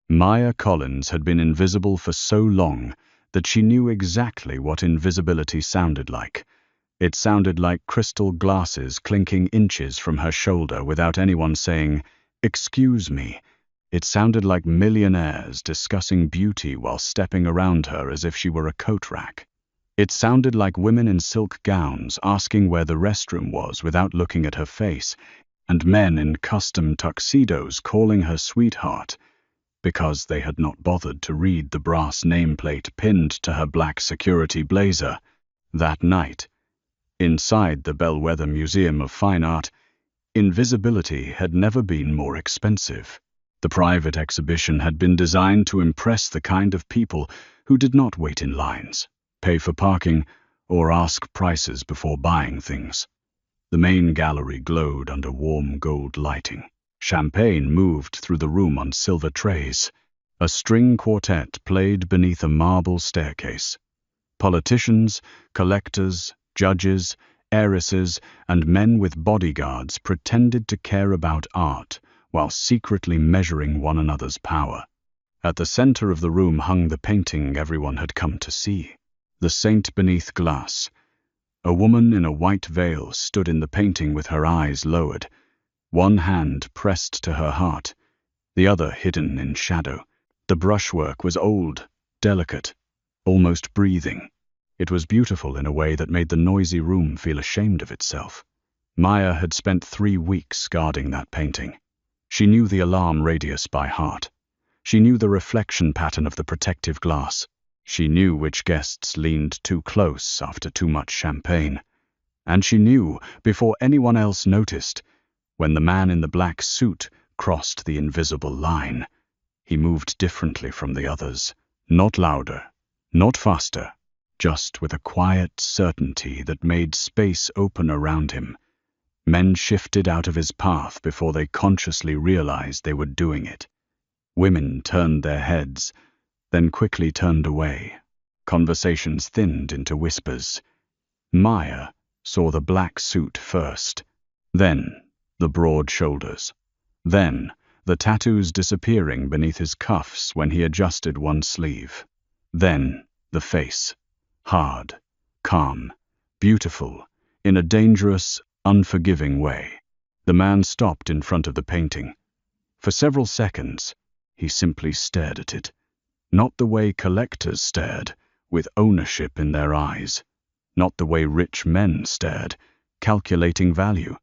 Maya Collins had been invisible for so long that she knew exactly what invisibility sounded like. It sounded like crystal glasses clinking inches from her shoulder without anyone saying, "Excuse me." It sounded like millionaires discussing beauty while stepping around her as if she were a coat rack. It sounded like women in silk gowns asking where the restroom was without looking at her face, and men in custom tuxedos calling her sweetheart because they had not bothered to read the brass nameplate pinned to her black security blazer. That night, inside the Bellwether Museum of Fine Art, invisibility had never been more expensive. The private exhibition had been designed to impress the kind of people who did not wait in lines, pay for parking, or ask prices before buying things. The main gallery glowed under warm gold lighting. Champagne moved through the room on silver trays. A string quartet played beneath a marble staircase. Politicians, collectors, judges, heiresses, and men with bodyguards pretended to care about art while secretly measuring one another's power. At the center of the room hung the painting everyone had come to see, The Saint Beneath Glass. A woman in a white veil stood in the painting with her eyes lowered, one hand pressed to her heart, the other hidden in shadow. The brushwork was old, delicate, almost breathing. It was beautiful in a way that made the noisy room feel ashamed of itself. Maya had spent 3 weeks guarding that painting. She knew the alarm radius by heart. She knew the reflection pattern of the protective glass. She knew which guests leaned too close after too much champagne. And she knew, before anyone else noticed, when the man in the black suit crossed the invisible line. He moved differently from the others, not louder, not faster, just with a quiet certainty that made space open around him. Men shifted out of his path before they consciously realized they were doing it. Women turned their heads, then quickly turned away. Conversations thinned into whispers. Maya saw the black suit first, then the broad shoulders, then the tattoos disappearing beneath his cuffs when he adjusted one sleeve, then the face, hard, calm, beautiful, in a dangerous, unforgiving way. The man stopped in front of the painting. For several seconds, he simply stared at it, not the way collectors stared, with ownership in their eyes, not the way rich men stared, calculating value.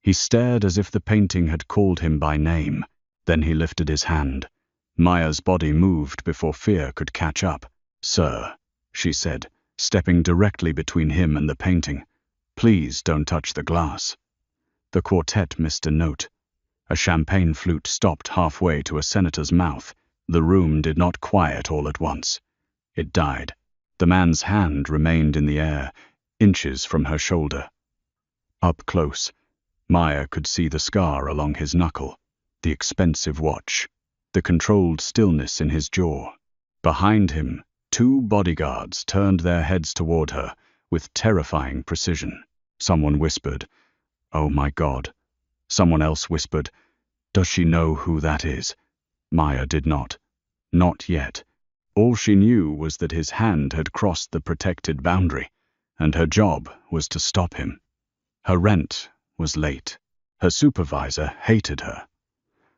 He stared as if the painting had called him by name. Then he lifted his hand. Maya's body moved before fear could catch up. "Sir," she said, stepping directly between him and the painting. "Please don't touch the glass." The quartet missed a note. A champagne flute stopped halfway to a senator's mouth. The room did not quiet all at once. It died. The man's hand remained in the air, inches from her shoulder. Up close, Maya could see the scar along his knuckle, the expensive watch, the controlled stillness in his jaw. Behind him, 2 bodyguards turned their heads toward her with terrifying precision. Someone whispered, "Oh my God." Someone else whispered, "Does she know who that is?" Maya did not. Not yet. All she knew was that his hand had crossed the protected boundary, and her job was to stop him. Her rent was late. Her supervisor hated her.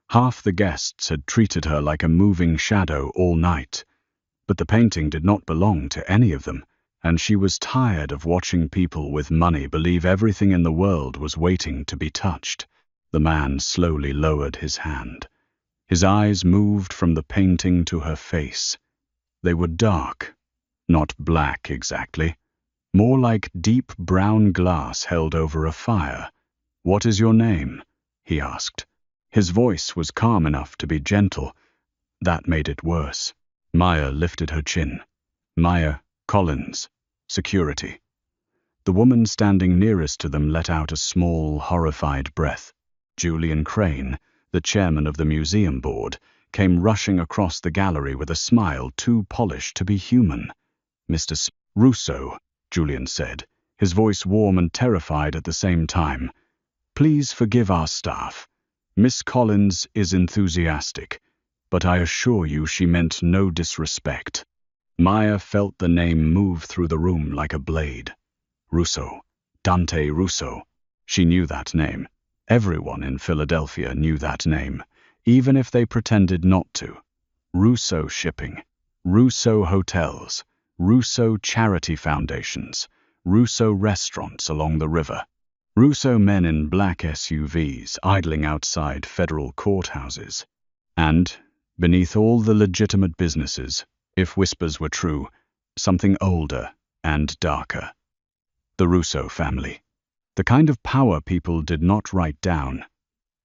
Half the guests had treated her like a moving shadow all night, but the painting did not belong to any of them, and she was tired of watching people with money believe everything in the world was waiting to be touched. The man slowly lowered his hand. His eyes moved from the painting to her face. They were dark, not black exactly, more like deep brown glass held over a fire. "What is your name?" he asked. His voice was calm enough to be gentle. That made it worse. Maya lifted her chin. "Maya Collins, security." The woman standing nearest to them let out a small, horrified breath. Julian Crane, the chairman of the museum board, came rushing across the gallery with a smile too polished to be human. "Mr. Russo," Julian said, his voice warm and terrified at the same time. "Please forgive our staff. Miss Collins is enthusiastic. but I assure you she meant no disrespect." Maya felt the name move through the room like a blade. Russo. Dante Russo. She knew that name. Everyone in Philadelphia knew that name, even if they pretended not to. Russo Shipping, Russo Hotels, Russo Charity Foundations, Russo Restaurants along the river, Russo men in black SUVs idling outside federal courthouses. And, beneath all the legitimate businesses, if whispers were true, something older and darker. The Russo family. The kind of power people did not write down.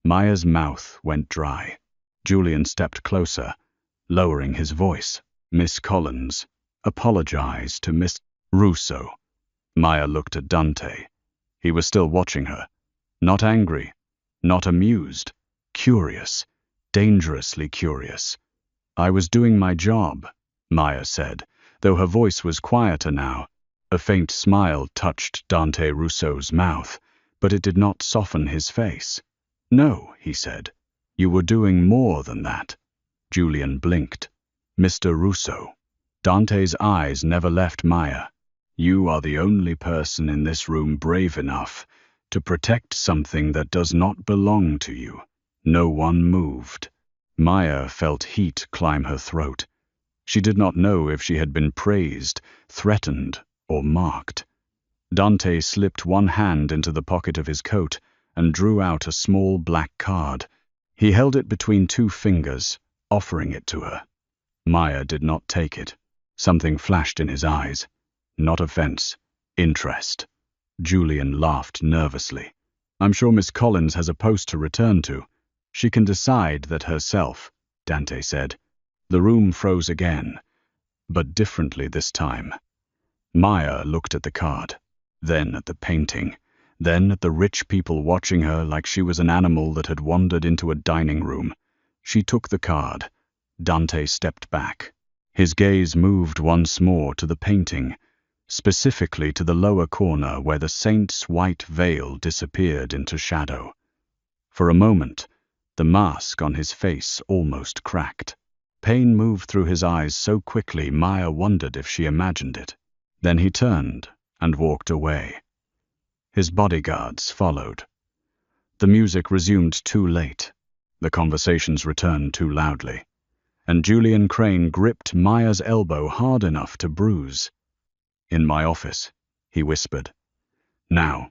Maya's mouth went dry. Julian stepped closer, lowering his voice. "Miss Collins, apologize to Miss Russo." Maya looked at Dante. He was still watching her. Not angry, not amused, curious, dangerously curious. "I was doing my job," Maya said, though her voice was quieter now. A faint smile touched Dante Russo's mouth, but it did not soften his face. "No," he said. "You were doing more than that." Julian blinked. "Mr. Russo." Dante's eyes never left Maya. "You are the only person in this room brave enough to protect something that does not belong to you." No one moved. Maya felt heat climb her throat. She did not know if she had been praised, threatened, or marked. Dante slipped one hand into the pocket of his coat and drew out a small black card. He held it between two fingers, offering it to her. Maya did not take it. Something flashed in his eyes. Not offense, interest. Julian laughed nervously. "I'm sure Miss Collins has a post to return to. She can decide that herself," Dante said. The room froze again, but differently this time. Maya looked at the card, then at the painting, then at the rich people watching her like she was an animal that had wandered into a dining room. She took the card. Dante stepped back. His gaze moved once more to the painting, specifically to the lower corner where the saint's white veil disappeared into shadow. For a moment, the mask on his face almost cracked. Pain moved through his eyes so quickly Maya wondered if she imagined it. Then he turned and walked away. His bodyguards followed. The music resumed too late. The conversations returned too loudly. And Julian Crane gripped Maya's elbow hard enough to bruise. "In my office," he whispered. "Now."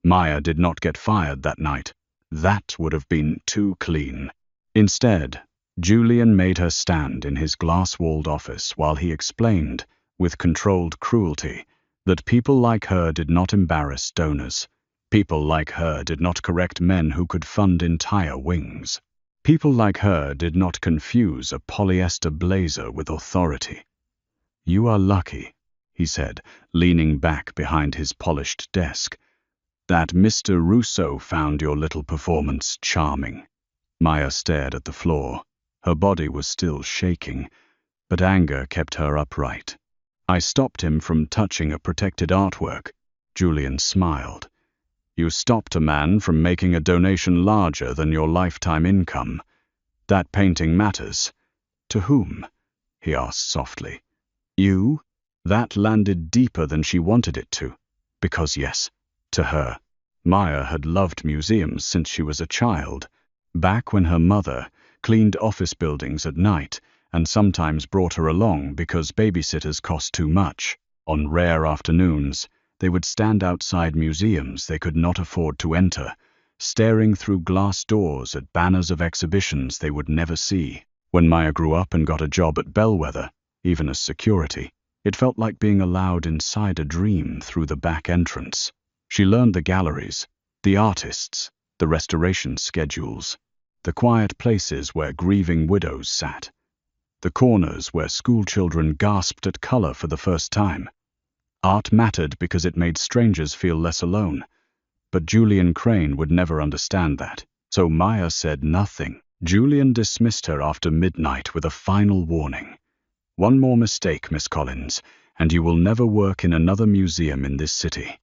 Maya did not get fired that night. That would have been too clean. Instead, Julian made her stand in his glass-walled office while he explained, with controlled cruelty, that people like her did not embarrass donors. People like her did not correct men who could fund entire wings. People like her did not confuse a polyester blazer with authority. "You are lucky," he said, leaning back behind his polished desk, "that Mr. Russo found your little performance charming." Maya stared at the floor. Her body was still shaking, but anger kept her upright. "I stopped him from touching a protected artwork," Julian smiled. "You stopped a man from making a donation larger than your lifetime income. That painting matters." "To whom?" he asked softly. "You?" That landed deeper than she wanted it to. Because yes, to her. Maya had loved museums since she was a child, back when her mother cleaned office buildings at night and sometimes brought her along because babysitters cost too much. On rare afternoons, they would stand outside museums they could not afford to enter, staring through glass doors at banners of exhibitions they would never see. When Maya grew up and got a job at Bellwether, even as security, it felt like being allowed inside a dream through the back entrance. She learned the galleries, the artists, the restoration schedules, the quiet places where grieving widows sat, the corners where schoolchildren gasped at color for the first time. Art mattered because it made strangers feel less alone, but Julian Crane would never understand that, so Maya said nothing. Julian dismissed her after midnight with a final warning. "One more mistake, Miss Collins, and you will never work in another museum in this city."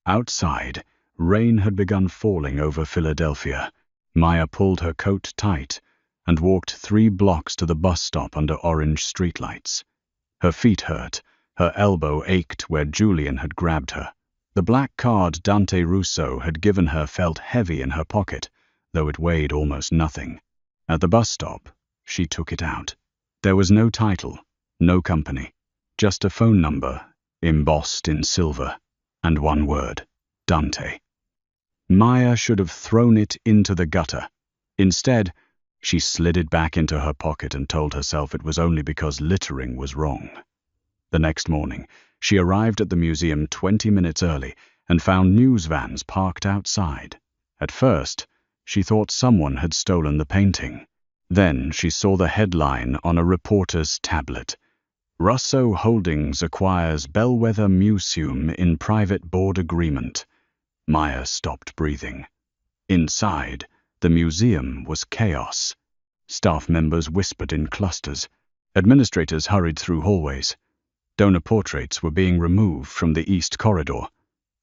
Outside, rain had begun falling over Philadelphia. Maya pulled her coat tight, and walked 3 blocks to the bus stop under orange streetlights. Her feet hurt, her elbow ached where Julian had grabbed her. The black card Dante Russo had given her felt heavy in her pocket, though it weighed almost nothing. At the bus stop, she took it out. There was no title, no company, just a phone number, embossed in silver, and one word: Dante. Maya should have thrown it into the gutter. Instead, she slid it back into her pocket and told herself it was only because littering was wrong. The next morning, she arrived at the museum 20 minutes early and found news vans parked outside. At first, she thought someone had stolen the painting. Then she saw the headline on a reporter's tablet: Russo Holdings acquires Bellwether Museum in private board agreement. Maya stopped breathing. Inside, the museum was chaos. Staff members whispered in clusters. Administrators hurried through hallways. Donor portraits were being removed from the east corridor.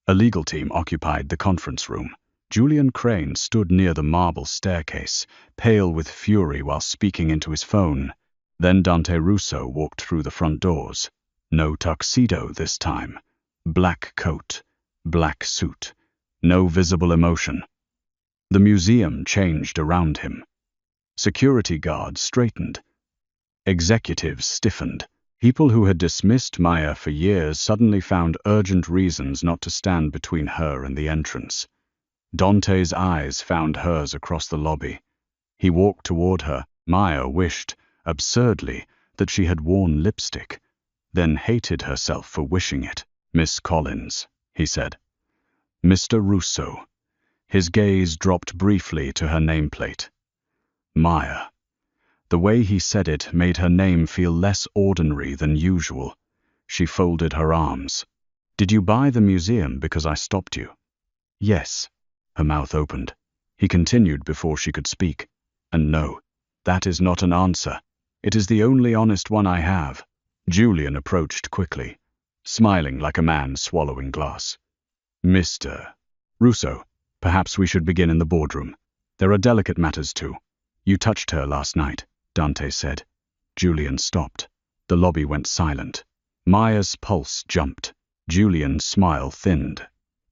A legal team occupied the conference room. Julian Crane stood near the marble staircase, pale with fury while speaking into his phone. Then Dante Russo walked through the front doors. No tuxedo this time. Black coat, black suit. No visible emotion. The museum changed around him. Security guards straightened. Executives stiffened. People who had dismissed Maya for years suddenly found urgent reasons not to stand between her and the entrance. Dante's eyes found hers across the lobby. He walked toward her. Maya wished, absurdly, that she had worn lipstick, then hated herself for wishing it. "Miss Collins," he said. "Mr. Russo." His gaze dropped briefly to her nameplate. Maya. The way he said it made her name feel less ordinary than usual. She folded her arms. "Did you buy the museum because I stopped you?" "Yes." Her mouth opened. He continued before she could speak. "And no, that is not an answer. It is the only honest one I have." Julian approached quickly, smiling like a man swallowing glass. "Mr. Russo, perhaps we should begin in the boardroom. There are delicate matters too. You touched her last night," Dante said. Julian stopped. The lobby went silent. Maya's pulse jumped. Julian's smile thinned.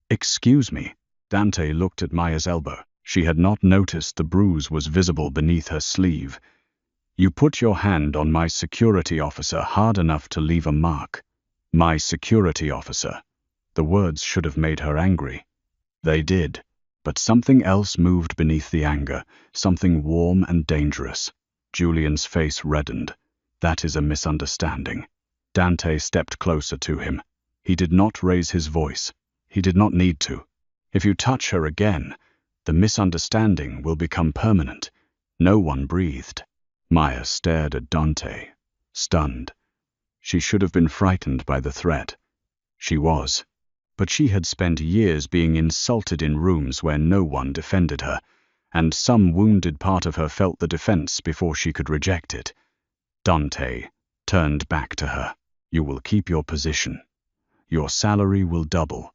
"Excuse me." Dante looked at Maya's elbow. She had not noticed the bruise was visible beneath her sleeve. "You put your hand on my security officer hard enough to leave a mark." My security officer. The words should have made her angry. They did. But something else moved beneath the anger, something warm and dangerous. Julian's face reddened. "That is a misunderstanding." Dante stepped closer to him. He did not raise his voice. He did not need to. "If you touch her again, the misunderstanding will become permanent." No one breathed. Maya stared at Dante, stunned. She should have been frightened by the threat. She was. But she had spent years being insulted in rooms where no one defended her, and some wounded part of her felt the defense before she could reject it. Dante turned back to her. "You will keep your position. Your salary will double.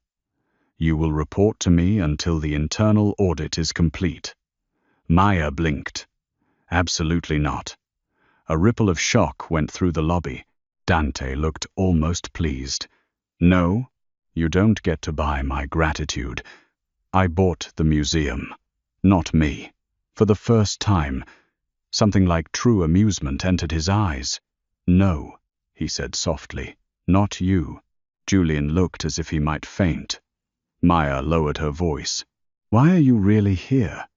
You will report to me until the internal audit is complete." Maya blinked. "Absolutely not." A ripple of shock went through the lobby. Dante looked almost pleased. "No, you don't get to buy my gratitude. I bought the museum, not me." For the first time, something like true amusement entered his eyes. "No," he said softly, "not you." Julian looked as if he might faint. Maya lowered her voice. "Why are you really here?"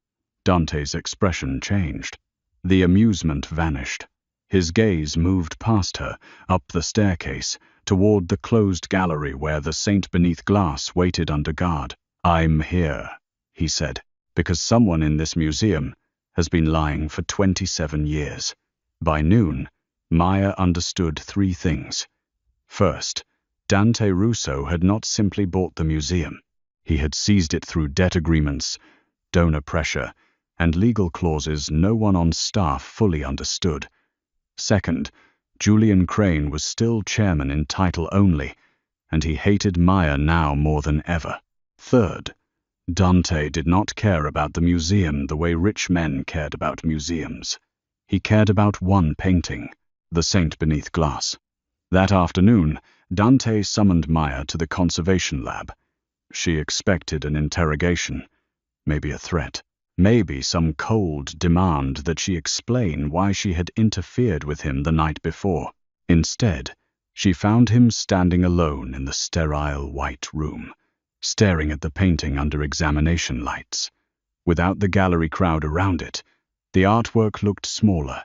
Dante's expression changed. The amusement vanished. His gaze moved past her, up the staircase, toward the closed gallery where the saint beneath glass waited under guard. "I'm here," he said, "because someone in this museum has been lying for 27 years. By noon, Maya understood 3 things. First, Dante Russo had not simply bought the museum. He had seized it through debt agreements, donor pressure, and legal clauses no one on staff fully understood. Second, Julian Crane was still chairman in title only, and he hated Maya now more than ever. Third, Dante did not care about the museum the way rich men cared about museums. He cared about one painting, the saint beneath glass. That afternoon, Dante summoned Maya to the conservation lab. She expected an interrogation, maybe a threat, maybe some cold demand that she explain why she had interfered with him the night before. Instead, she found him standing alone in the sterile white room, staring at the painting under examination lights. Without the gallery crowd around it, the artwork looked smaller,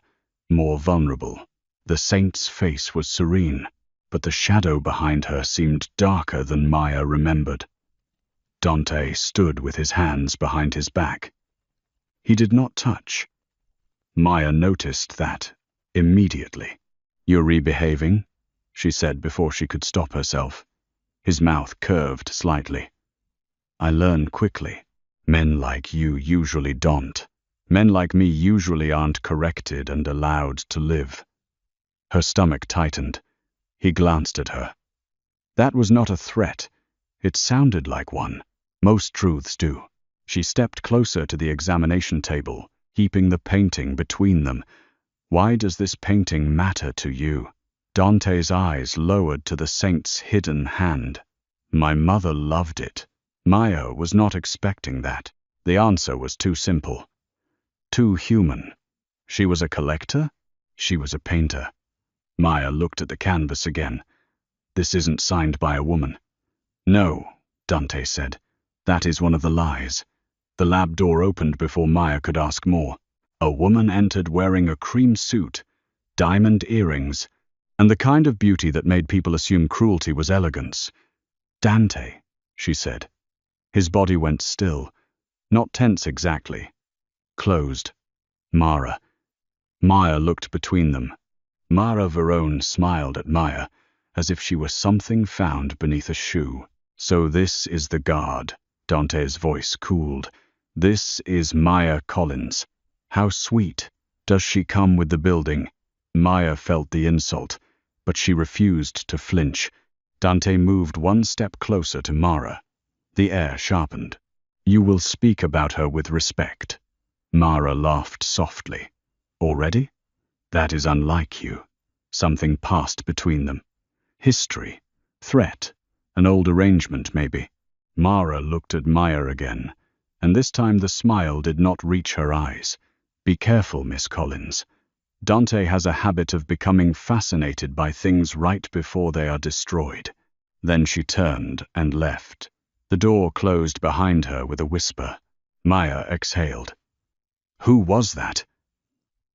more vulnerable. The saint's face was serene, but the shadow behind her seemed darker than Maya remembered. Dante stood with his hands behind his back. He did not touch. Maya noticed that immediately. "You're rebehaving," she said before she could stop herself. His mouth curved slightly. "I learn quickly. Men like you usually don't. Men like me usually aren't corrected and allowed to live." Her stomach tightened. He glanced at her. That was not a threat. It sounded like one. Most truths do. She stepped closer to the examination table, heaping the painting between them. "Why does this painting matter to you?" Dante's eyes lowered to the saint's hidden hand. "My mother loved it." Maya was not expecting that. The answer was too simple. Too human. She was a collector. She was a painter. Maya looked at the canvas again. "This isn't signed by a woman." "No," Dante said. "That is one of the lies." The lab door opened before Maya could ask more. A woman entered wearing a cream suit, diamond earrings, and the kind of beauty that made people assume cruelty was elegance. "Dante," she said. His body went still, not tense exactly. Closed. "Mara." Maya looked between them. Mara Verone smiled at Maya, as if she were something found beneath a shoe. "So this is the guard." Dante's voice cooled. "This is Maya Collins. How sweet. Does she come with the building?" Maya felt the insult, but she refused to flinch. Dante moved one step closer to Mara. The air sharpened. "You will speak about her with respect." Mara laughed softly. "Already? That is unlike you." Something passed between them. History. Threat. An old arrangement, maybe. Mara looked at Maya again, and this time the smile did not reach her eyes. "Be careful, Miss Collins. Dante has a habit of becoming fascinated by things right before they are destroyed." Then she turned and left. The door closed behind her with a whisper. Maya exhaled. "Who was that?"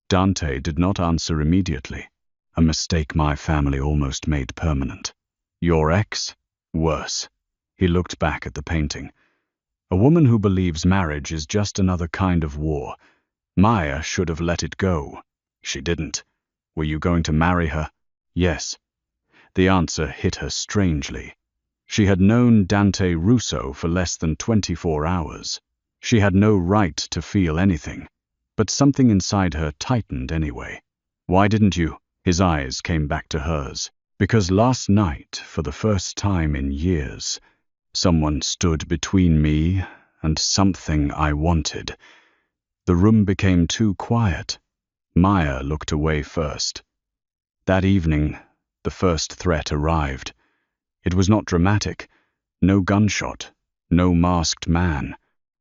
Dante did not answer immediately. "A mistake my family almost made permanent." "Your ex?" "Worse." He looked back at the painting. "A woman who believes marriage is just another kind of war. Maya should have let it go. She didn't. Were you going to marry her?" "Yes." The answer hit her strangely. She had known Dante Russo for less than 24 hours. She had no right to feel anything, but something inside her tightened anyway. "Why didn't you?" His eyes came back to hers. "Because last night, for the first time in years, someone stood between me and something I wanted." The room became too quiet. Maya looked away first. That evening, the first threat arrived. It was not dramatic. No gunshot, no masked man,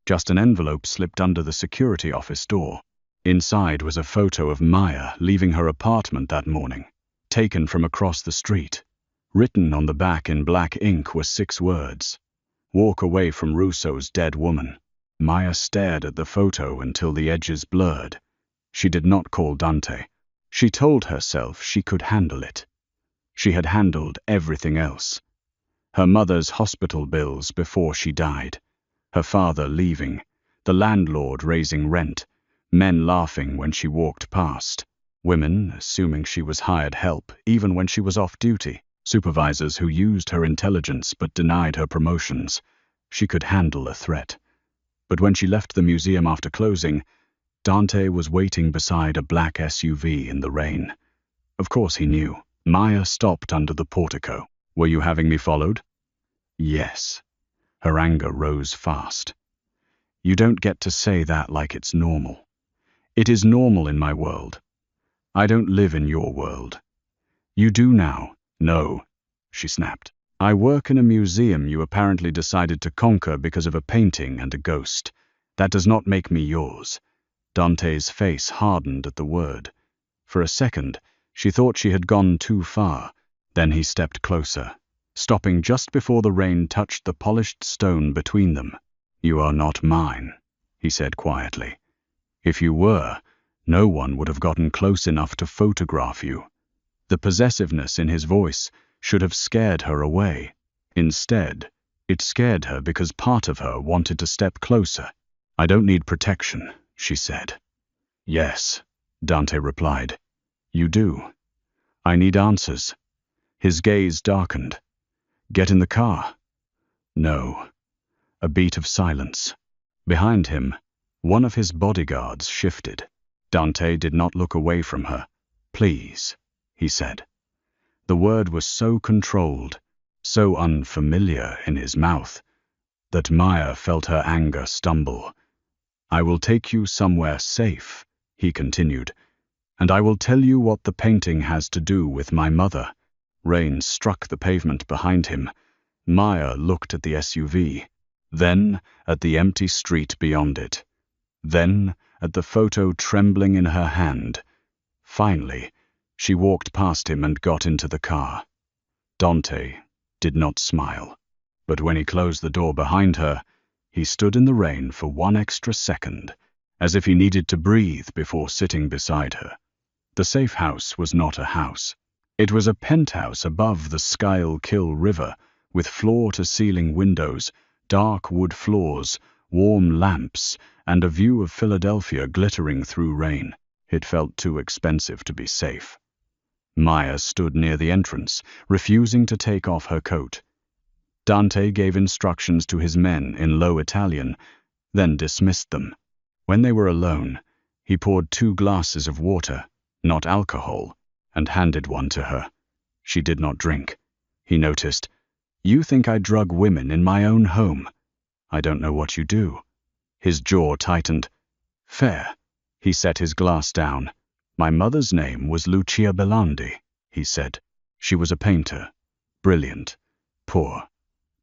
just an envelope slipped under the security office door. Inside was a photo of Maya leaving her apartment that morning, taken from across the street. Written on the back in black ink were 6 words. "Walk away from Russo's dead woman." Maya stared at the photo until the edges blurred. She did not call Dante. She told herself she could handle it. She had handled everything else. Her mother's hospital bills before she died. Her father leaving. The landlord raising rent. Men laughing when she walked past. Women assuming she was hired help even when she was off duty. Supervisors who used her intelligence but denied her promotions. She could handle a threat. But when she left the museum after closing, Dante was waiting beside a black SUV in the rain. Of course he knew. Maya stopped under the portico. "Were you having me followed?" "Yes." Her anger rose fast. "You don't get to say that like it's normal." "It is normal in my world. I don't live in your world. You do now. No, she snapped. I work in a museum you apparently decided to conquer because of a painting and a ghost. That does not make me yours. Dante's face hardened at the word. For a second, she thought she had gone too far. Then he stepped closer, stopping just before the rain touched the polished stone between them. You are not mine, he said quietly. If you were, no one would have gotten close enough to photograph you. The possessiveness in his voice should have scared her away. Instead, it scared her because part of her wanted to step closer. I don't need protection, she said. Yes, Dante replied. You do. I need answers. His gaze darkened. Get in the car. No. A beat of silence. Behind him, one of his bodyguards shifted. Dante did not look away from her. Please, he said. The word was so controlled, so unfamiliar in his mouth, that Maya felt her anger stumble. I will take you somewhere safe, he continued, and I will tell you what the painting has to do with my mother. Rain struck the pavement behind him. Maya looked at the SUV, then at the empty street beyond it, then at the photo trembling in her hand. Finally, she walked past him and got into the car. Dante did not smile, but when he closed the door behind her, he stood in the rain for one extra second, as if he needed to breathe before sitting beside her. The safe house was not a house. It was a penthouse above the Schuylkill River, with floor-to-ceiling windows, dark wood floors, warm lamps, and a view of Philadelphia glittering through rain. It felt too expensive to be safe. Maya stood near the entrance, refusing to take off her coat. Dante gave instructions to his men in low Italian, then dismissed them. When they were alone, he poured 2 glasses of water, not alcohol, and handed one to her. She did not drink. He noticed, You think I drug women in my own home? I don't know what you do. His jaw tightened. Fair. He set his glass down. My mother's name was Lucia Belandi, he said. She was a painter. Brilliant. Poor.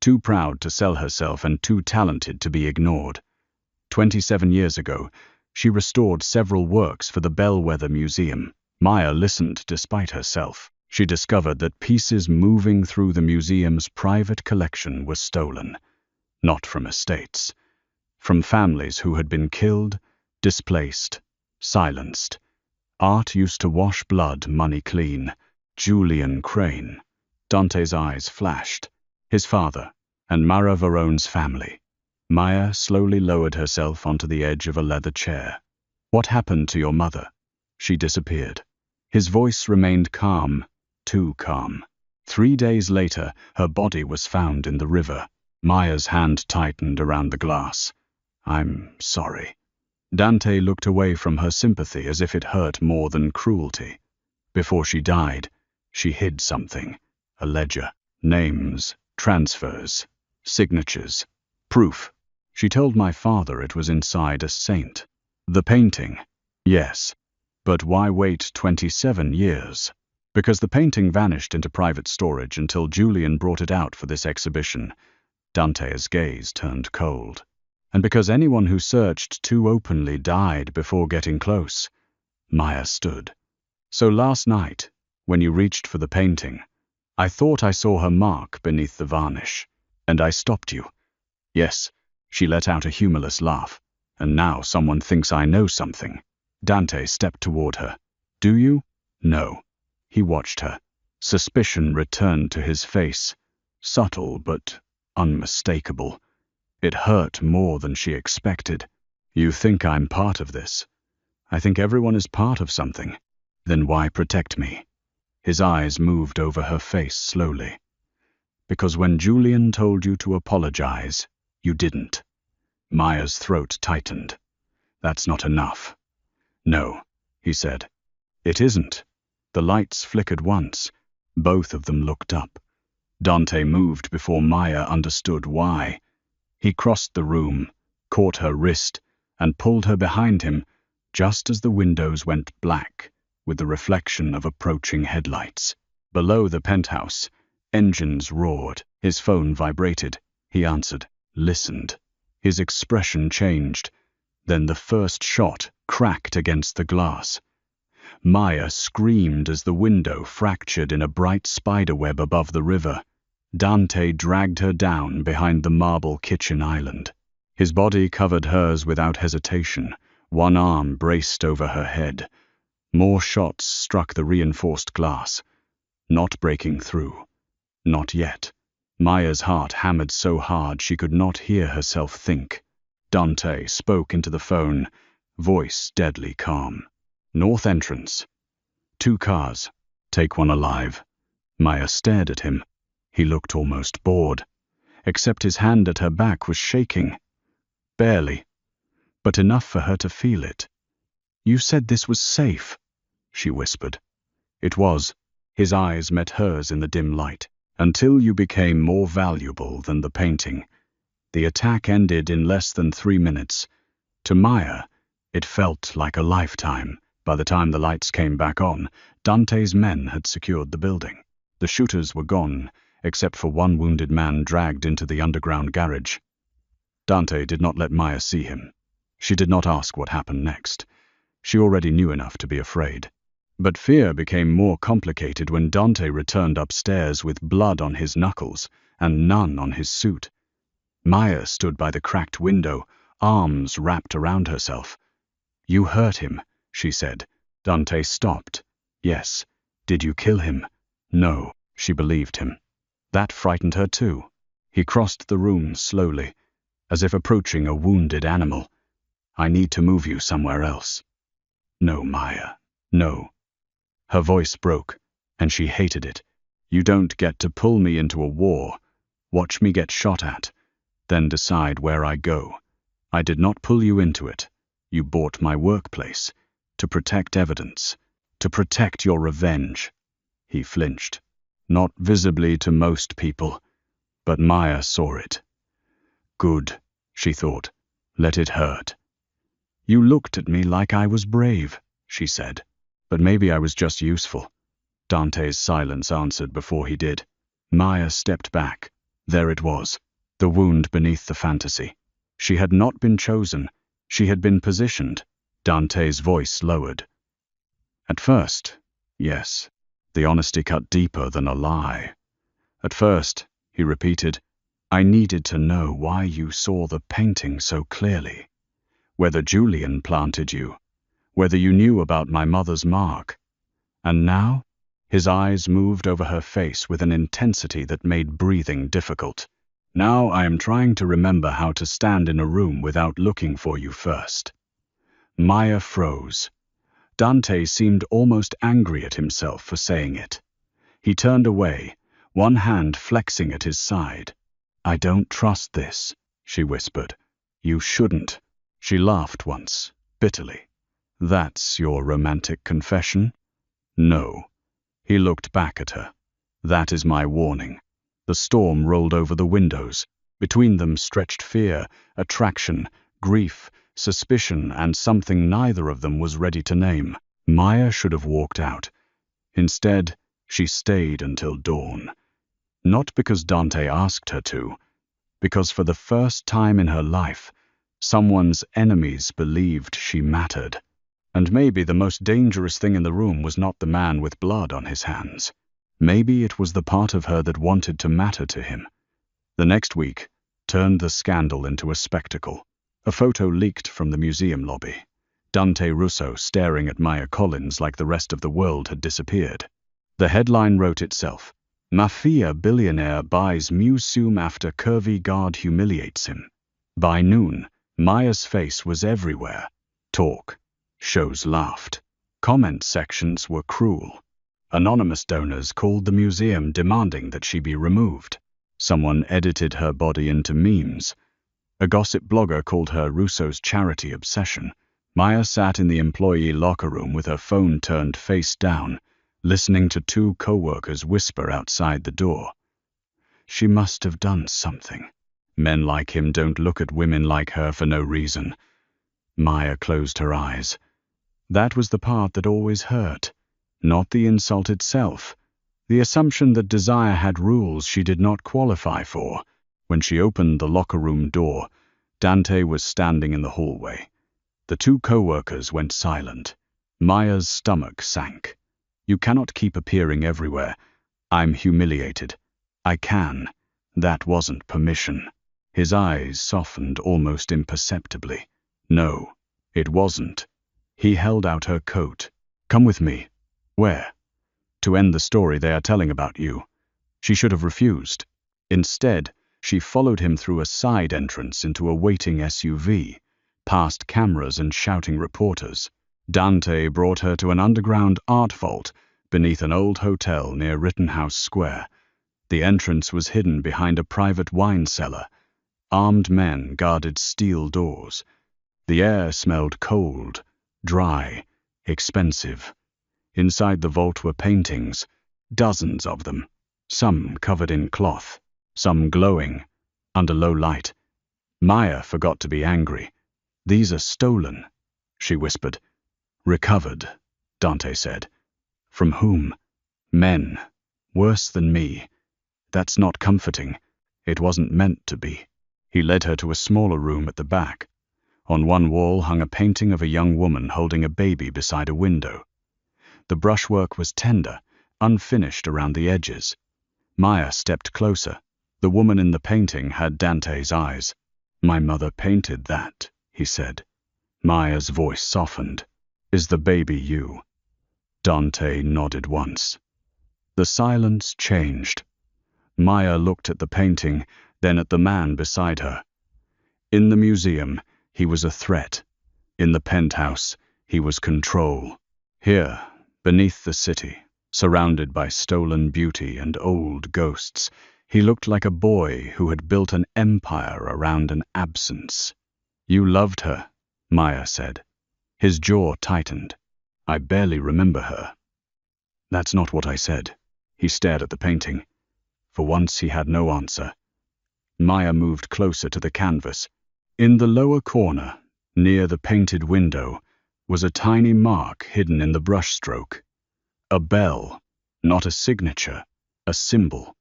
Too proud to sell herself and too talented to be ignored. 27 years ago, she restored several works for the Bellwether Museum. Maya listened despite herself. She discovered that pieces moving through the museum's private collection were stolen. Not from estates. From families who had been killed, displaced, silenced. Art used to wash blood money clean. Julian Crane. Dante's eyes flashed. His father, and Mara Verone's family. Maya slowly lowered herself onto the edge of a leather chair. What happened to your mother? She disappeared. His voice remained calm, too calm. 3 days later, her body was found in the river. Maya's hand tightened around the glass. I'm sorry. Dante looked away from her sympathy as if it hurt more than cruelty. Before she died, she hid something. A ledger. Names, transfers, signatures, proof. She told my father it was inside a saint. The painting. Yes. But why wait 27 years? Because the painting vanished into private storage until Julian brought it out for this exhibition. Dante's gaze turned cold. And because anyone who searched too openly died before getting close. Maya stood. So last night, when you reached for the painting, I thought I saw her mark beneath the varnish, and I stopped you. Yes, she let out a humorless laugh. And now someone thinks I know something. Dante stepped toward her. Do you? No. He watched her. Suspicion returned to his face. Subtle but unmistakable. It hurt more than she expected. You think I'm part of this? I think everyone is part of something. Then why protect me? His eyes moved over her face slowly. Because when Julian told you to apologize, you didn't. Maya's throat tightened. That's not enough. No, he said. It isn't. The lights flickered once. Both of them looked up. Dante moved before Maya understood why. He crossed the room, caught her wrist, and pulled her behind him, just as the windows went black. with the reflection of approaching headlights. Below the penthouse, engines roared. His phone vibrated. He answered, listened. His expression changed. Then the first shot cracked against the glass. Maya screamed as the window fractured in a bright spiderweb above the river. Dante dragged her down behind the marble kitchen island. His body covered hers without hesitation. One arm braced over her head. More shots struck the reinforced glass. Not breaking through. Not yet. Maya's heart hammered so hard she could not hear herself think. Dante spoke into the phone, voice deadly calm. North entrance. 2 cars. Take one alive. Maya stared at him. He looked almost bored, except his hand at her back was shaking. Barely, but enough for her to feel it. You said this was safe, she whispered. It was. His eyes met hers in the dim light. Until you became more valuable than the painting. The attack ended in less than 3 minutes. To Maya, it felt like a lifetime. By the time the lights came back on, Dante's men had secured the building. The shooters were gone, except for one wounded man dragged into the underground garage. Dante did not let Maya see him. She did not ask what happened next. She already knew enough to be afraid. But fear became more complicated when Dante returned upstairs with blood on his knuckles and none on his suit. Maya stood by the cracked window, arms wrapped around herself. You hurt him, she said. Dante stopped. Yes. Did you kill him? No, she believed him. That frightened her too. He crossed the room slowly, as if approaching a wounded animal. I need to move you somewhere else. No, Maya. No. Her voice broke, and she hated it. You don't get to pull me into a war, watch me get shot at, then decide where I go. I did not pull you into it. You bought my workplace, to protect evidence, to protect your revenge. He flinched. Not visibly to most people, but Maya saw it. Good, she thought. Let it hurt. You looked at me like I was brave, she said. But maybe I was just useful. Dante's silence answered before he did. Maya stepped back. There it was, the wound beneath the fantasy. She had not been chosen. She had been positioned. Dante's voice lowered. At first, yes. The honesty cut deeper than a lie. At first, he repeated, I needed to know why you saw the painting so clearly. Whether Julian planted you. Whether you knew about my mother's mark. And now? His eyes moved over her face with an intensity that made breathing difficult. Now I am trying to remember how to stand in a room without looking for you first. Maya froze. Dante seemed almost angry at himself for saying it. He turned away, one hand flexing at his side. I don't trust this, she whispered. You shouldn't. She laughed once, bitterly. That's your romantic confession? No. He looked back at her. That is my warning. The storm rolled over the windows. Between them stretched fear, attraction, grief, suspicion, and something neither of them was ready to name. Maya should have walked out. Instead, she stayed until dawn. Not because Dante asked her to, because for the first time in her life, someone's enemies believed she mattered. And maybe the most dangerous thing in the room was not the man with blood on his hands. Maybe it was the part of her that wanted to matter to him. The next week turned the scandal into a spectacle. A photo leaked from the museum lobby. Dante Russo staring at Maya Collins like the rest of the world had disappeared. The headline wrote itself. Mafia billionaire buys museum after curvy guard humiliates him. By noon, Maya's face was everywhere. Talk. Shows laughed. Comment sections were cruel. Anonymous donors called the museum demanding that she be removed. Someone edited her body into memes. A gossip blogger called her Russo's charity obsession. Maya sat in the employee locker room with her phone turned face down, listening to 2 co-workers whisper outside the door. She must have done something. Men like him don't look at women like her for no reason. Maya closed her eyes. That was the part that always hurt. Not the insult itself. The assumption that desire had rules she did not qualify for. When she opened the locker room door, Dante was standing in the hallway. The two co-workers went silent. Maya's stomach sank. You cannot keep appearing everywhere. I'm humiliated. I can. That wasn't permission. His eyes softened almost imperceptibly. No, it wasn't. He held out her coat. Come with me. Where? To end the story they are telling about you. She should have refused. Instead, she followed him through a side entrance into a waiting SUV, past cameras and shouting reporters. Dante brought her to an underground art vault beneath an old hotel near Rittenhouse Square. The entrance was hidden behind a private wine cellar. Armed men guarded steel doors. The air smelled cold, dry, expensive. Inside the vault were paintings, dozens of them, some covered in cloth, some glowing, under low light. Maya forgot to be angry. These are stolen, she whispered. Recovered, Dante said. From whom? Men. Worse than me. That's not comforting. It wasn't meant to be. He led her to a smaller room at the back. On one wall hung a painting of a young woman holding a baby beside a window. The brushwork was tender, unfinished around the edges. Maya stepped closer. The woman in the painting had Dante's eyes. My mother painted that, he said. Maya's voice softened. Is the baby you? Dante nodded once. The silence changed. Maya looked at the painting, then at the man beside her. In the museum, he was a threat. In the penthouse, he was control. Here, beneath the city, surrounded by stolen beauty and old ghosts, he looked like a boy who had built an empire around an absence. You loved her, Maya said. His jaw tightened. I barely remember her. That's not what I said. He stared at the painting. For once he had no answer. Maya moved closer to the canvas. In the lower corner, near the painted window, was a tiny mark hidden in the brushstroke. A bell, not a signature, a symbol.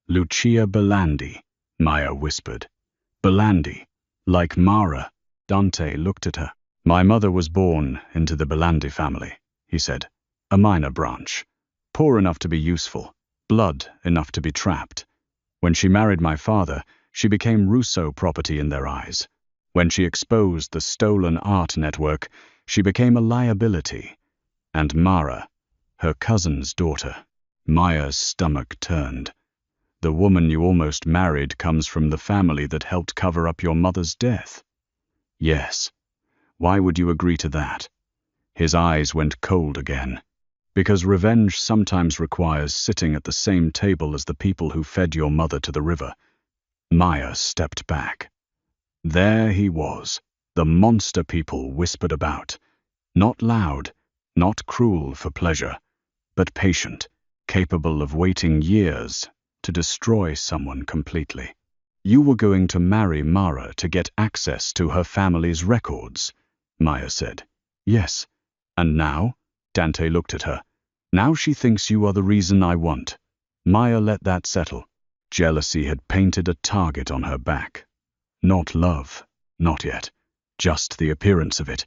Lucia Belandi, Maya whispered. Belandi, like Mara. Dante looked at her. My mother was born into the Belandi family, he said. A minor branch. Poor enough to be useful, blood enough to be trapped. When she married my father, she became Russo property in their eyes. When she exposed the stolen art network, she became a liability. And Mara, her cousin's daughter. Maya's stomach turned. The woman you almost married comes from the family that helped cover up your mother's death. Yes. Why would you agree to that? His eyes went cold again. Because revenge sometimes requires sitting at the same table as the people who fed your mother to the river. Maya stepped back. There he was, the monster people whispered about. Not loud, not cruel for pleasure, but patient, capable of waiting years to destroy someone completely. You were going to marry Mara to get access to her family's records, Maya said. Yes. And now? Dante looked at her. Now she thinks you are the reason I want. Maya let that settle. Jealousy had painted a target on her back. Not love, not yet. Just the appearance of it.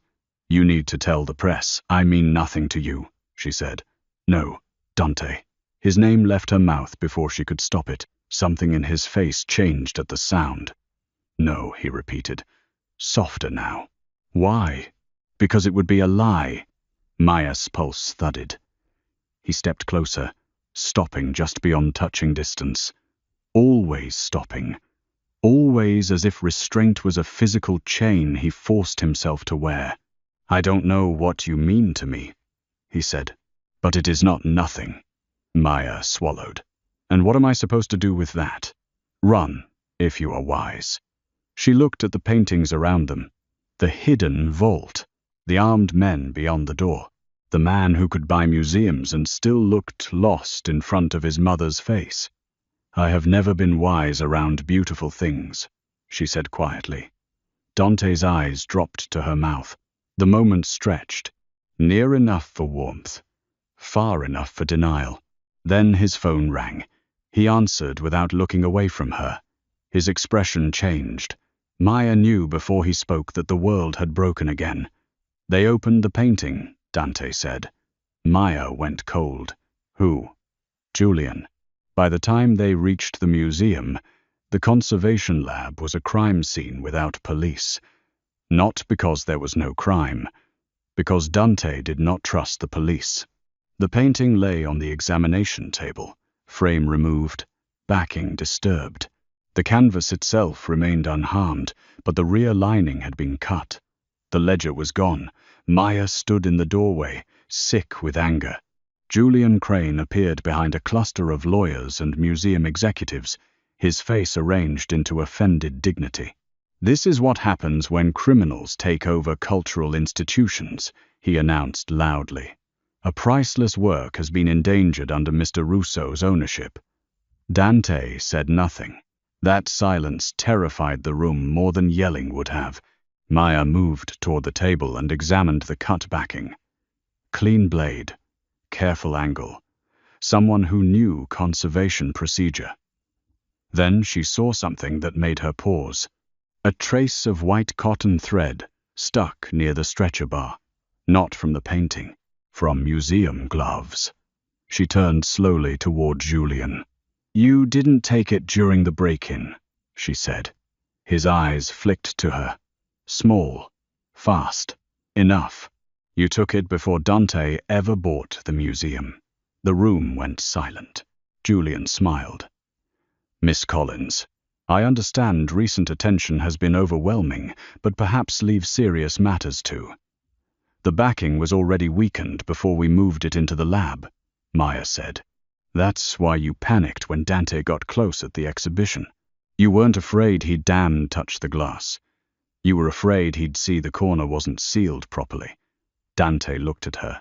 You need to tell the press. I mean nothing to you, she said. No, Dante. His name left her mouth before she could stop it. Something in his face changed at the sound. No, he repeated. Softer now. Why? Because it would be a lie. Maya's pulse thudded. He stepped closer, stopping just beyond touching distance. Always stopping. Always as if restraint was a physical chain he forced himself to wear. I don't know what you mean to me, he said, but it is not nothing. Maya swallowed. And what am I supposed to do with that? Run, if you are wise. She looked at the paintings around them. The hidden vault. The armed men beyond the door. The man who could buy museums and still looked lost in front of his mother's face. I have never been wise around beautiful things, she said quietly. Dante's eyes dropped to her mouth. The moment stretched, near enough for warmth, far enough for denial. Then his phone rang. He answered without looking away from her. His expression changed. Maya knew before he spoke that the world had broken again. "They opened the painting," Dante said. Maya went cold. "Who?" "Julian." By the time they reached the museum, the conservation lab was a crime scene without police. Not because there was no crime, because Dante did not trust the police. The painting lay on the examination table, frame removed, backing disturbed. The canvas itself remained unharmed, but the rear lining had been cut. The ledger was gone. Maya stood in the doorway, sick with anger. Julian Crane appeared behind a cluster of lawyers and museum executives, his face arranged into offended dignity. "This is what happens when criminals take over cultural institutions," he announced loudly. "A priceless work has been endangered under Mr. Russo's ownership." Dante said nothing. That silence terrified the room more than yelling would have. Maya moved toward the table and examined the cut backing. Clean blade, careful angle, someone who knew conservation procedure. Then she saw something that made her pause. A trace of white cotton thread stuck near the stretcher bar. Not from the painting, from museum gloves. She turned slowly toward Julian. "You didn't take it during the break-in," she said. His eyes flicked to her. Small, fast, enough. "You took it before Dante ever bought the museum." The room went silent. Julian smiled. "Miss Collins, I understand recent attention has been overwhelming, but perhaps leave serious matters too. The backing was already weakened before we moved it into the lab," Maya said. "That's why you panicked when Dante got close at the exhibition. You weren't afraid he'd touch the glass. You were afraid he'd see the corner wasn't sealed properly." Dante looked at her.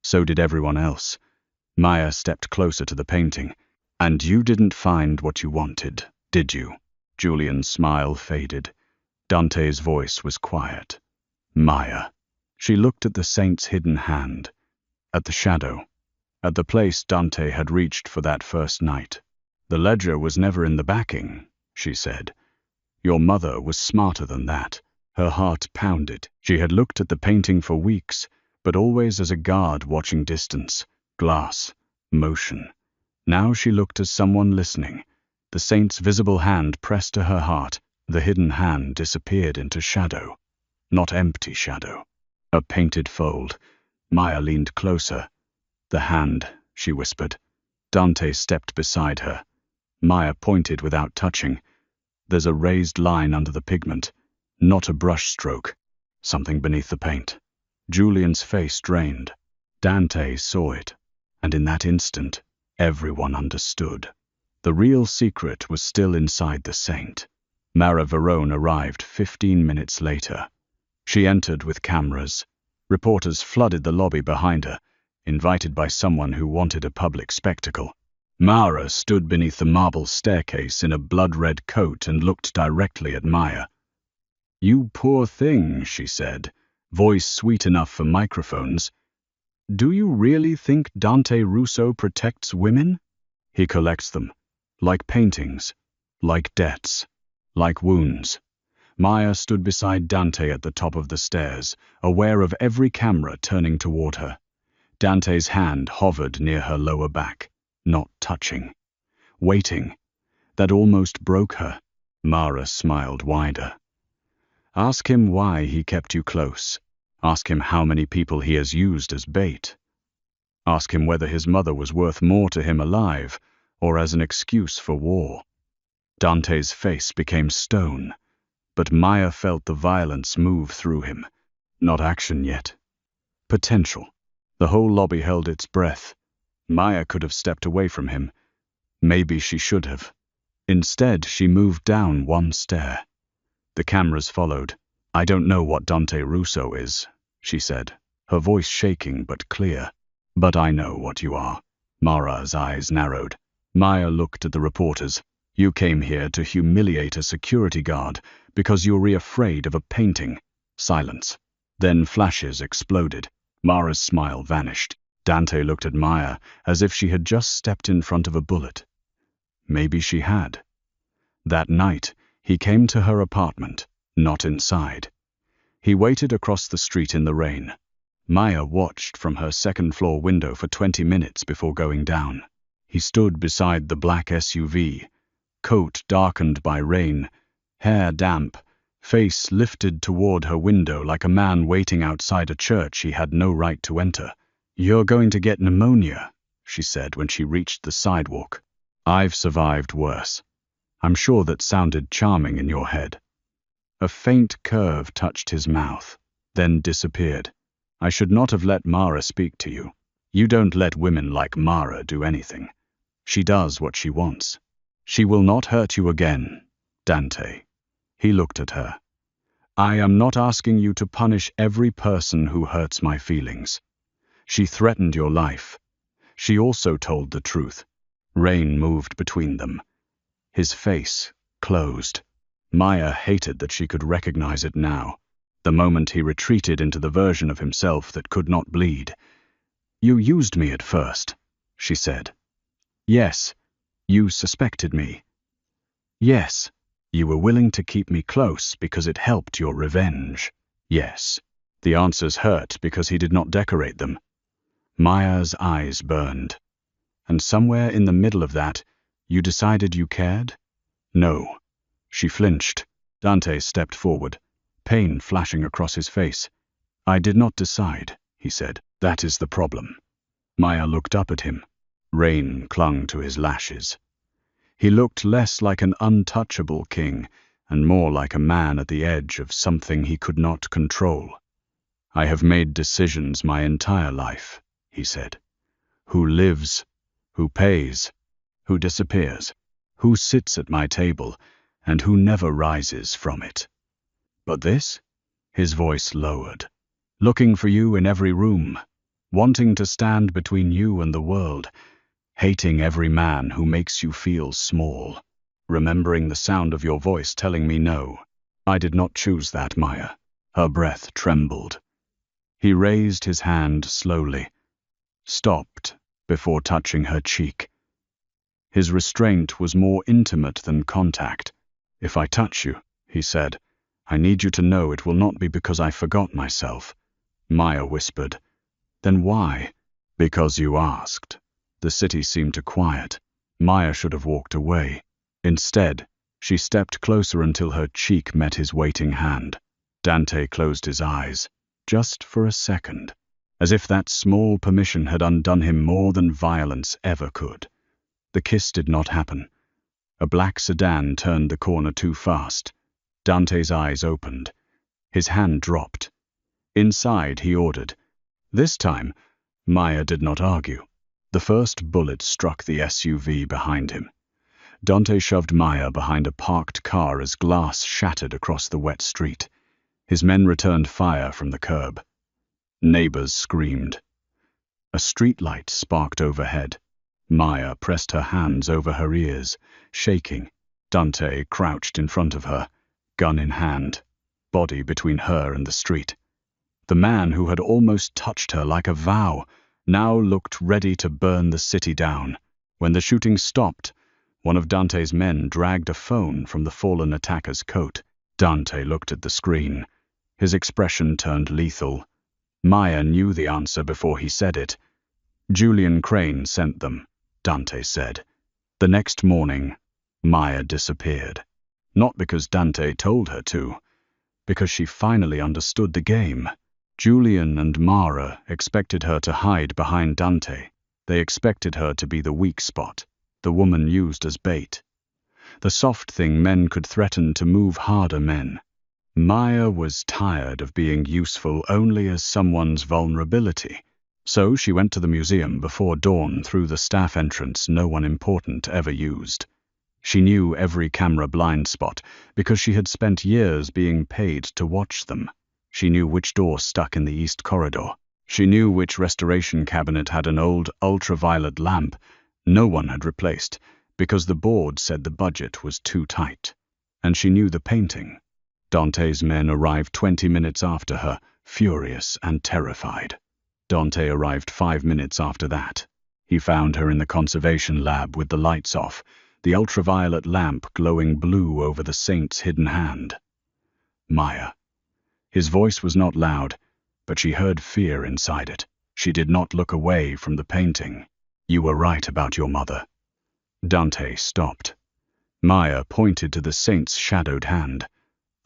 So did everyone else. Maya stepped closer to the painting. "And you didn't find what you wanted, did you?" Julian's smile faded. Dante's voice was quiet. "Maya." She looked at the saint's hidden hand, at the shadow, at the place Dante had reached for that first night. "The ledger was never in the backing," she said. "Your mother was smarter than that." Her heart pounded. She had looked at the painting for weeks, but always as a guard watching distance, glass, motion. Now she looked as someone listening. The saint's visible hand pressed to her heart. The hidden hand disappeared into shadow. Not empty shadow. A painted fold. Maya leaned closer. "The hand," she whispered. Dante stepped beside her. Maya pointed without touching. "There's a raised line under the pigment. Not a brush stroke. Something beneath the paint." Julian's face drained. Dante saw it. And in that instant, everyone understood. The real secret was still inside the saint. Mara Verone arrived 15 minutes later. She entered with cameras. Reporters flooded the lobby behind her, invited by someone who wanted a public spectacle. Mara stood beneath the marble staircase in a blood-red coat and looked directly at Maya. "You poor thing," she said, voice sweet enough for microphones. "Do you really think Dante Russo protects women? He collects them, like paintings, like debts, like wounds." Maya stood beside Dante at the top of the stairs, aware of every camera turning toward her. Dante's hand hovered near her lower back, not touching. Waiting. That almost broke her. Mara smiled wider. "Ask him why he kept you close. Ask him how many people he has used as bait. Ask him whether his mother was worth more to him alive or as an excuse for war." Dante's face became stone, but Maya felt the violence move through him. Not action yet. Potential. The whole lobby held its breath. Maya could have stepped away from him. Maybe she should have. Instead, she moved down one stair. The cameras followed. "I don't know what Dante Russo is," she said, her voice shaking but clear. "But I know what you are." Mara's eyes narrowed. Maya looked at the reporters. "You came here to humiliate a security guard because you're afraid of a painting." Silence. Then flashes exploded. Mara's smile vanished. Dante looked at Maya as if she had just stepped in front of a bullet. Maybe she had. That night, he came to her apartment, not inside. He waited across the street in the rain. Maya watched from her second-floor window for 20 minutes before going down. He stood beside the black SUV, coat darkened by rain, hair damp, face lifted toward her window like a man waiting outside a church he had no right to enter. "You're going to get pneumonia," she said when she reached the sidewalk. "I've survived worse. I'm sure that sounded charming in your head." A faint curve touched his mouth, then disappeared. "I should not have let Mara speak to you. You don't let women like Mara do anything. She does what she wants. She will not hurt you again, Dante." He looked at her. "I am not asking you to punish every person who hurts my feelings. She threatened your life. She also told the truth." Rain moved between them. His face closed. Maya hated that she could recognize it now, the moment he retreated into the version of himself that could not bleed. "You used me at first," she said. "Yes, you suspected me. Yes, you were willing to keep me close because it helped your revenge. Yes." The answers hurt because he did not decorate them. Maya's eyes burned. "And somewhere in the middle of that, you decided you cared?" "No." She flinched. Dante stepped forward, pain flashing across his face. "I did not decide," he said. "That is the problem." Maya looked up at him. Rain clung to his lashes. He looked less like an untouchable king and more like a man at the edge of something he could not control. "I have made decisions my entire life," he said. "Who lives, who pays, who disappears, who sits at my table, and who never rises from it. But this?" His voice lowered. "Looking for you in every room, wanting to stand between you and the world, hating every man who makes you feel small, remembering the sound of your voice telling me no. I did not choose that, Maya." Her breath trembled. He raised his hand slowly, stopped before touching her cheek. His restraint was more intimate than contact. "If I touch you," he said, "I need you to know it will not be because I forgot myself." Maya whispered. "Then why?" "Because you asked." The city seemed to quiet. Maya should have walked away. Instead, she stepped closer until her cheek met his waiting hand. Dante closed his eyes, just for a second, as if that small permission had undone him more than violence ever could. The kiss did not happen. A black sedan turned the corner too fast. Dante's eyes opened. His hand dropped. Inside, he ordered. This time, Maya did not argue. The first bullet struck the SUV behind him. Dante shoved Maya behind a parked car as glass shattered across the wet street. His men returned fire from the curb. Neighbors screamed. A streetlight sparked overhead. Maya pressed her hands over her ears, shaking. Dante crouched in front of her, gun in hand, body between her and the street. The man who had almost touched her like a vow now looked ready to burn the city down. When the shooting stopped, one of Dante's men dragged a phone from the fallen attacker's coat. Dante looked at the screen. His expression turned lethal. Maya knew the answer before he said it. "Julian Crane sent them," Dante said. The next morning, Maya disappeared. Not because Dante told her to, because she finally understood the game. Julian and Mara expected her to hide behind Dante. They expected her to be the weak spot, the woman used as bait. The soft thing men could threaten to move harder men. Maya was tired of being useful only as someone's vulnerability. So she went to the museum before dawn through the staff entrance no one important ever used. She knew every camera blind spot because she had spent years being paid to watch them. She knew which door stuck in the east corridor. She knew which restoration cabinet had an old ultraviolet lamp no one had replaced because the board said the budget was too tight. And she knew the painting. Dante's men arrived 20 minutes after her, furious and terrified. Dante arrived 5 minutes after that. He found her in the conservation lab with the lights off, the ultraviolet lamp glowing blue over the saint's hidden hand. Maya. His voice was not loud, but she heard fear inside it. She did not look away from the painting. You were right about your mother. Dante stopped. Maya pointed to the saint's shadowed hand.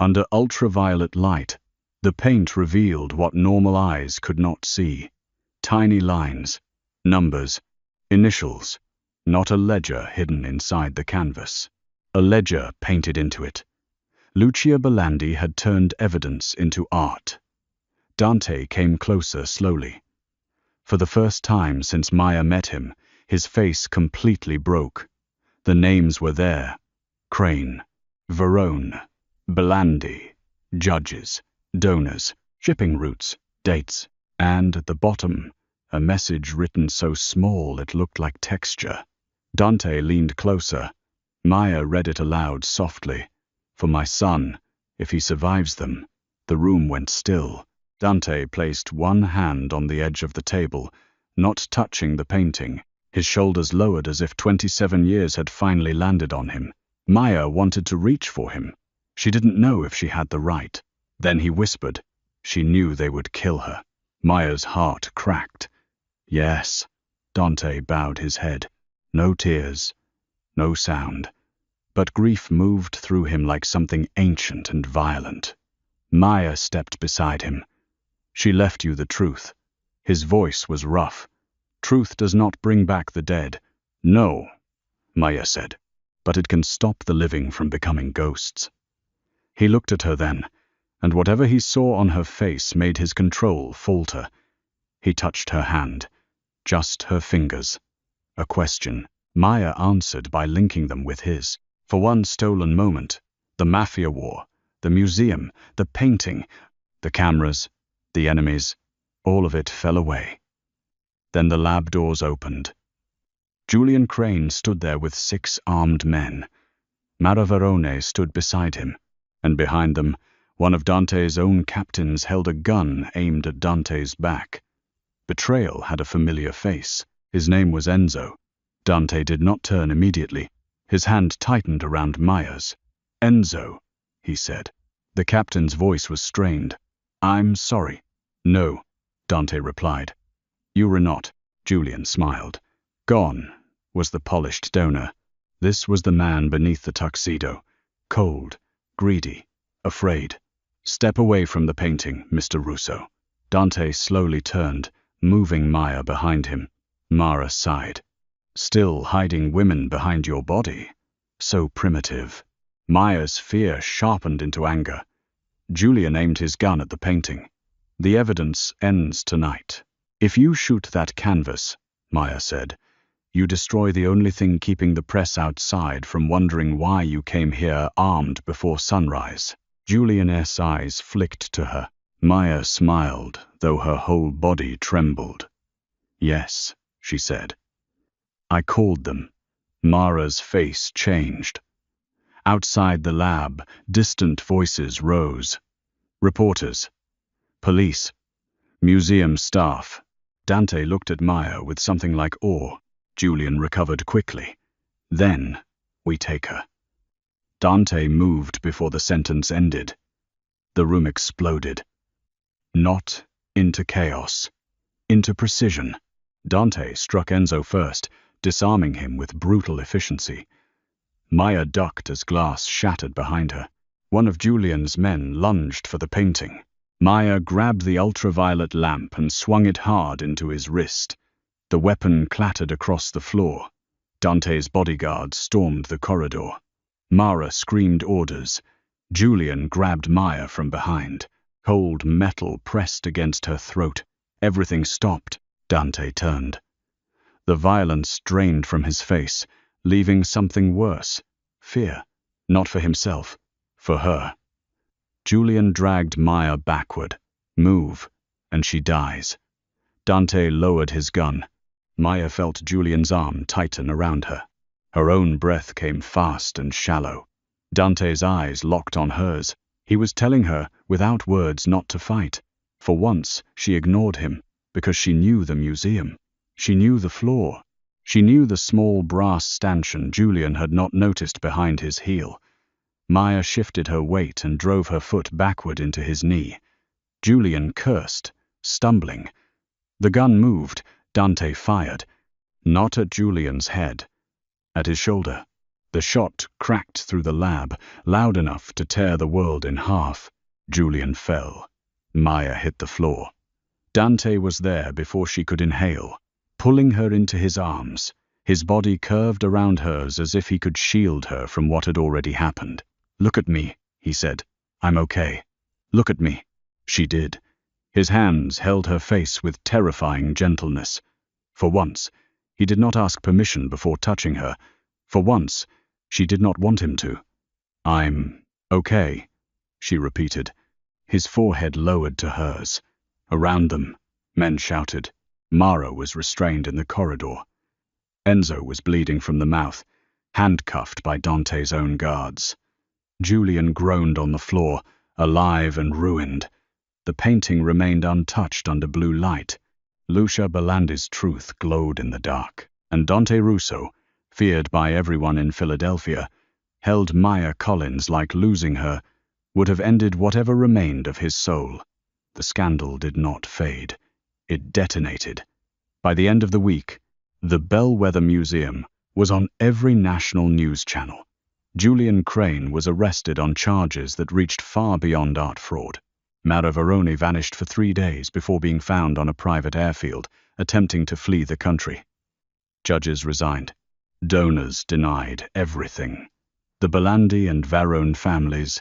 Under ultraviolet light, the paint revealed what normal eyes could not see. Tiny lines, numbers, initials, not a ledger hidden inside the canvas. A ledger painted into it. Lucia Belandi had turned evidence into art. Dante came closer slowly. For the first time since Maya met him, his face completely broke. The names were there. Crane, Verone, Belandi, judges, donors, shipping routes, dates, and at the bottom, a message written so small it looked like texture. Dante leaned closer. Maya read it aloud softly. For my son, if he survives them. The room went still. Dante placed one hand on the edge of the table, not touching the painting, his shoulders lowered as if 27 years had finally landed on him. Maya wanted to reach for him. She didn't know if she had the right. Then he whispered. She knew they would kill her. Maya's heart cracked. Yes. Dante bowed his head. No tears. No sound. But grief moved through him like something ancient and violent. Maya stepped beside him. She left you the truth. His voice was rough. Truth does not bring back the dead. No, Maya said, but it can stop the living from becoming ghosts. He looked at her then, and whatever he saw on her face made his control falter. He touched her hand, just her fingers. A question. Maya answered by linking them with his. For one stolen moment, the Mafia war, the museum, the painting, the cameras, the enemies, all of it fell away. Then the lab doors opened. Julian Crane stood there with 6 armed men. Mara Verone stood beside him, and behind them, one of Dante's own captains held a gun aimed at Dante's back. Betrayal had a familiar face. His name was Enzo. Dante did not turn immediately. His hand tightened around Maya's. Enzo, he said. The captain's voice was strained. I'm sorry. No, Dante replied. You were not, Julian smiled. Gone, was the polished donor. This was the man beneath the tuxedo. Cold, greedy, afraid. Step away from the painting, Mr. Russo. Dante slowly turned, moving Maya behind him. Mara sighed. Still hiding women behind your body. So primitive. Maya's fear sharpened into anger. Julian aimed his gun at the painting. The evidence ends tonight. If you shoot that canvas, Maya said, you destroy the only thing keeping the press outside from wondering why you came here armed before sunrise. Julian's eyes flicked to her. Maya smiled, though her whole body trembled. Yes, she said. I called them. Mara's face changed. Outside the lab, distant voices rose. Reporters. Police. Museum staff. Dante looked at Maya with something like awe. Julian recovered quickly. Then, we take her. Dante moved before the sentence ended. The room exploded. Not into chaos. Into precision. Dante struck Enzo first, disarming him with brutal efficiency. Maya ducked as glass shattered behind her. One of Julian's men lunged for the painting. Maya grabbed the ultraviolet lamp and swung it hard into his wrist. The weapon clattered across the floor. Dante's bodyguards stormed the corridor. Mara screamed orders. Julian grabbed Maya from behind. Cold metal pressed against her throat. Everything stopped. Dante turned. The violence drained from his face, leaving something worse. Fear. Not for himself. For her. Julian dragged Maya backward. Move, and she dies. Dante lowered his gun. Maya felt Julian's arm tighten around her. Her own breath came fast and shallow. Dante's eyes locked on hers. He was telling her, without words, not to fight. For once, she ignored him. because she knew the museum. She knew the floor. She knew the small brass stanchion Julian had not noticed behind his heel. Maya shifted her weight and drove her foot backward into his knee. Julian cursed, stumbling. The gun moved. Dante fired. Not at Julian's head. At his shoulder. The shot cracked through the lab, loud enough to tear the world in half. Julian fell. Maya hit the floor. Dante was there before she could inhale, pulling her into his arms, his body curved around hers as if he could shield her from what had already happened. "Look at me," he said. "I'm okay. Look at me." She did. His hands held her face with terrifying gentleness. For once, he did not ask permission before touching her. For once, she did not want him to. "I'm okay," she repeated. His forehead lowered to hers. Around them, men shouted. Mara was restrained in the corridor. Enzo was bleeding from the mouth, handcuffed by Dante's own guards. Julian groaned on the floor, alive and ruined. The painting remained untouched under blue light. Lucia Belandi's truth glowed in the dark, and Dante Russo, feared by everyone in Philadelphia, held Maya Collins like losing her would have ended whatever remained of his soul. The scandal did not fade. It detonated. By the end of the week, the Bellwether Museum was on every national news channel. Julian Crane was arrested on charges that reached far beyond art fraud. Mara Varoni vanished for 3 days before being found on a private airfield, attempting to flee the country. Judges resigned. Donors denied everything. The Belandi and Varone families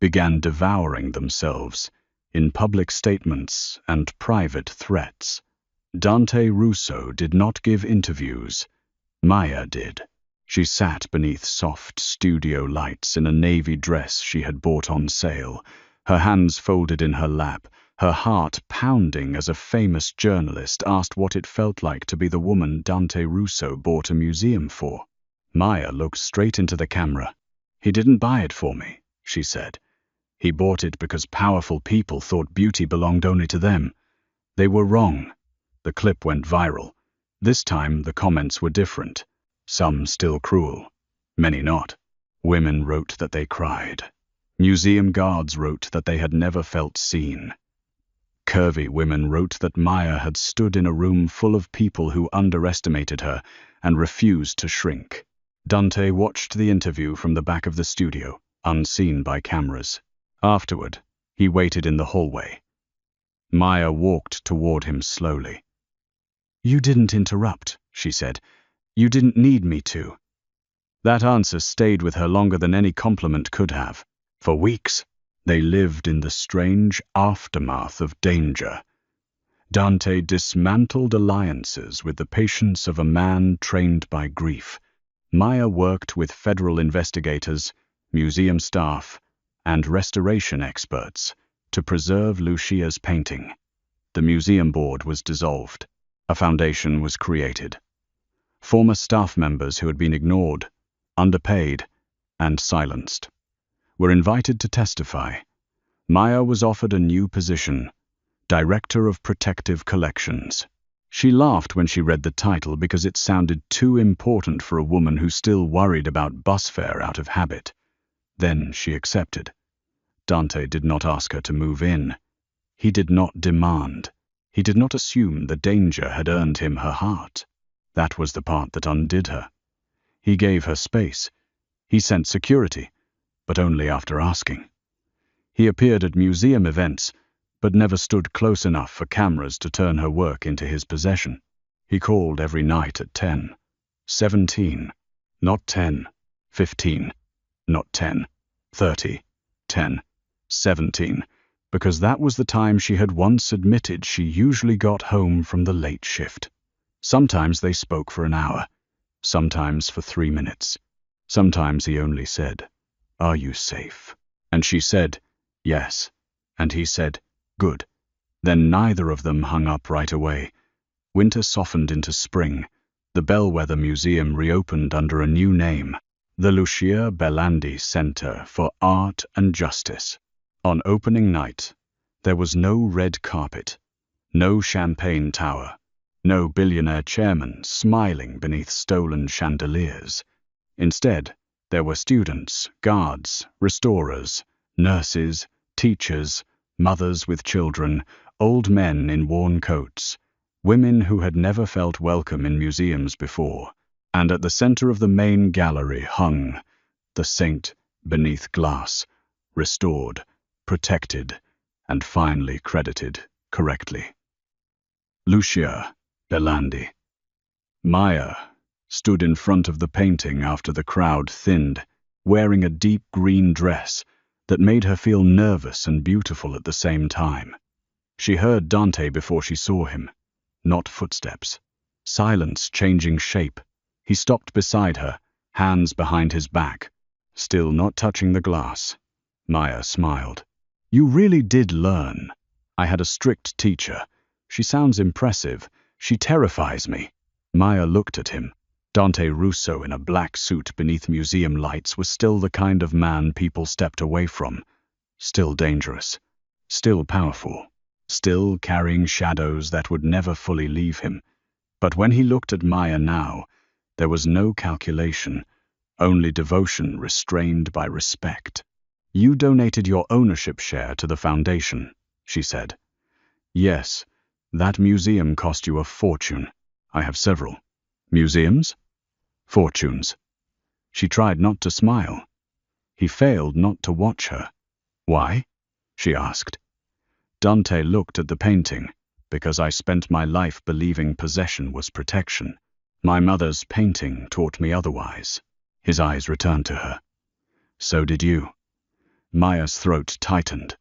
began devouring themselves in public statements and private threats. Dante Russo did not give interviews. Maya did. She sat beneath soft studio lights in a navy dress she had bought on sale, her hands folded in her lap, her heart pounding as a famous journalist asked what it felt like to be the woman Dante Russo bought a museum for. Maya looked straight into the camera. "He didn't buy it for me," she said. "He bought it because powerful people thought beauty belonged only to them. They were wrong." The clip went viral. This time the comments were different. Some still cruel, many not. Women wrote that they cried. Museum guards wrote that they had never felt seen. Curvy women wrote that Maya had stood in a room full of people who underestimated her and refused to shrink. Dante watched the interview from the back of the studio, unseen by cameras. Afterward, he waited in the hallway. Maya walked toward him slowly. "You didn't interrupt," she said. "You didn't need me to." That answer stayed with her longer than any compliment could have. For weeks, they lived in the strange aftermath of danger. Dante dismantled alliances with the patience of a man trained by grief. Maya worked with federal investigators, museum staff, and restoration experts to preserve Lucia's painting. The museum board was dissolved. A foundation was created. Former staff members who had been ignored, underpaid, and silenced were invited to testify. Maya was offered a new position, Director of Protective Collections. She laughed when she read the title because it sounded too important for a woman who still worried about bus fare out of habit. Then she accepted. Dante did not ask her to move in. He did not demand. He did not assume the danger had earned him her heart. That was the part that undid her. He gave her space. He sent security, but only after asking. He appeared at museum events, but never stood close enough for cameras to turn her work into his possession. He called every night at 10, 17, not 10, 15, not 10, 30, 10, 17, because that was the time she had once admitted she usually got home from the late shift. Sometimes they spoke for an hour, sometimes for 3 minutes. Sometimes he only said, "Are you safe?" And she said, "Yes." And he said, "Good." Then neither of them hung up right away. Winter softened into spring. The Bellwether Museum reopened under a new name, the Lucia Belandi Center for Art and Justice. On opening night, there was no red carpet, No champagne tower. No billionaire chairman smiling beneath stolen chandeliers. Instead, there were students, guards, restorers, nurses, teachers, mothers with children, old men in worn coats, women who had never felt welcome in museums before, and at the center of the main gallery hung the saint beneath glass, restored, protected, and finally credited correctly. Lucia Belandi. Maya stood in front of the painting after the crowd thinned, wearing a deep green dress that made her feel nervous and beautiful at the same time. She heard Dante before she saw him. Not footsteps. Silence changing shape. He stopped beside her, hands behind his back, still not touching the glass. Maya smiled. You really did learn. I had a strict teacher. She sounds impressive. She terrifies me. Maya looked at him. Dante Russo in a black suit beneath museum lights was still the kind of man people stepped away from. Still dangerous. Still powerful. Still carrying shadows that would never fully leave him. But when he looked at Maya now, there was no calculation, only devotion restrained by respect. You donated your ownership share to the foundation, she said. Yes, that museum cost you a fortune. I have several. Museums? Fortunes. She tried not to smile. He failed not to watch her. Why? She asked. Dante looked at the painting, because I spent my life believing possession was protection. My mother's painting taught me otherwise. His eyes returned to her. So did you. Maya's throat tightened.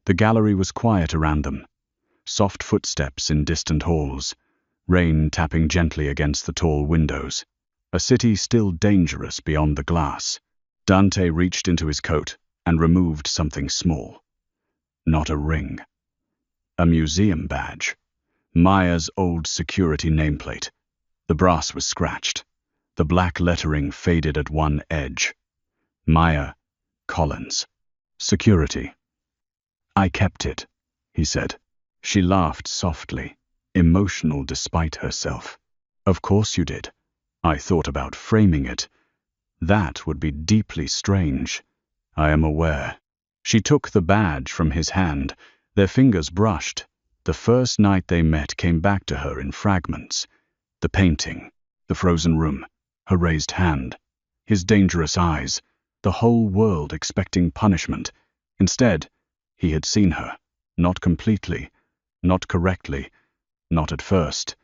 The gallery was quiet around them. Soft footsteps in distant halls, rain tapping gently against the tall windows. A city still dangerous beyond the glass. Dante reached into his coat and removed something small. Not a ring. A museum badge. Maya's old security nameplate. The brass was scratched. The black lettering faded at one edge. Maya Collins. Security. I kept it, he said. She laughed softly, emotional despite herself. Of course you did. I thought about framing it. That would be deeply strange. I am aware. She took the badge from his hand. Their fingers brushed. The first night they met came back to her in fragments. The painting, the frozen room, her raised hand, his dangerous eyes, the whole world expecting punishment. Instead, he had seen her, not completely, not correctly, not at first,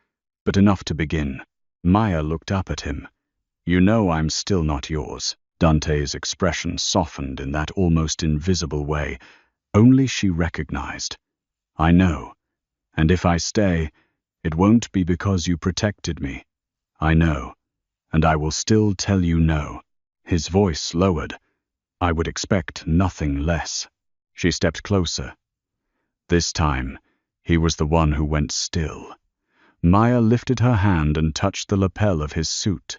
but enough to begin. Maya looked up at him. You know I'm still not yours. Dante's expression softened in that almost invisible way. Only she recognized. I know. And if I stay, it won't be because you protected me. I know. And I will still tell you no. His voice lowered. I would expect nothing less. She stepped closer. This time, he was the one who went still. Maya lifted her hand and touched the lapel of his suit.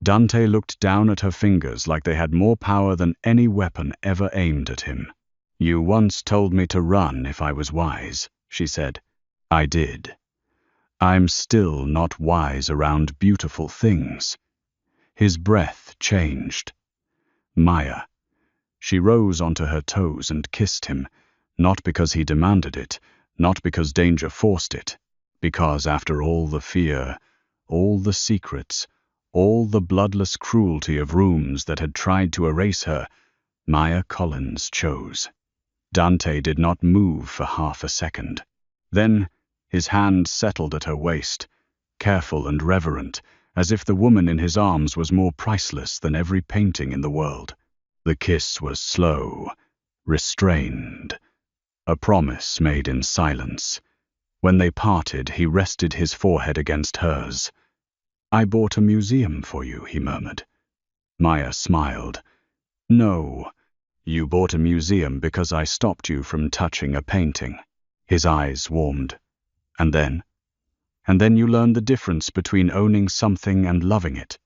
Dante looked down at her fingers like they had more power than any weapon ever aimed at him. You once told me to run if I was wise, she said. I did. I'm still not wise around beautiful things. His breath changed. Maya. She rose onto her toes and kissed him, not because he demanded it, not because danger forced it, because after all the fear, all the secrets, all the bloodless cruelty of rooms that had tried to erase her, Maya Collins chose. Dante did not move for half a second. Then his hand settled at her waist, careful and reverent, as if the woman in his arms was more priceless than every painting in the world. The kiss was slow, restrained, a promise made in silence. When they parted, he rested his forehead against hers. I bought a museum for you, he murmured. Maya smiled. No, you bought a museum because I stopped you from touching a painting. His eyes warmed. And then? And then you learned the difference between owning something and loving it.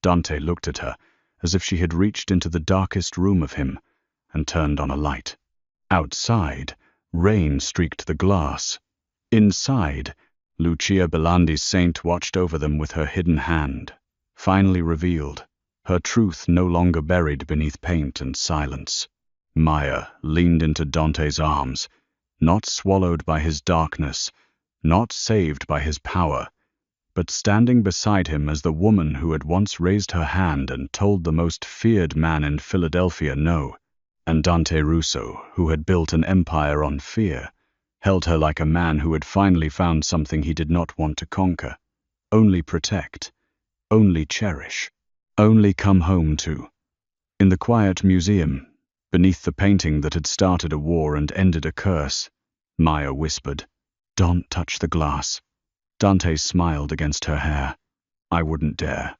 Dante looked at her, as if she had reached into the darkest room of him, and turned on a light. Outside, rain streaked the glass. Inside, Lucia Belandi's saint watched over them with her hidden hand, finally revealed, her truth no longer buried beneath paint and silence. Maya leaned into Dante's arms, not swallowed by his darkness, not saved by his power, but standing beside him as the woman who had once raised her hand and told the most feared man in Philadelphia no, and Dante Russo, who had built an empire on fear, held her like a man who had finally found something he did not want to conquer, only protect, only cherish, only come home to. In the quiet museum, beneath the painting that had started a war and ended a curse, Maya whispered, "Don't touch the glass." Dante smiled against her hair. "I wouldn't dare."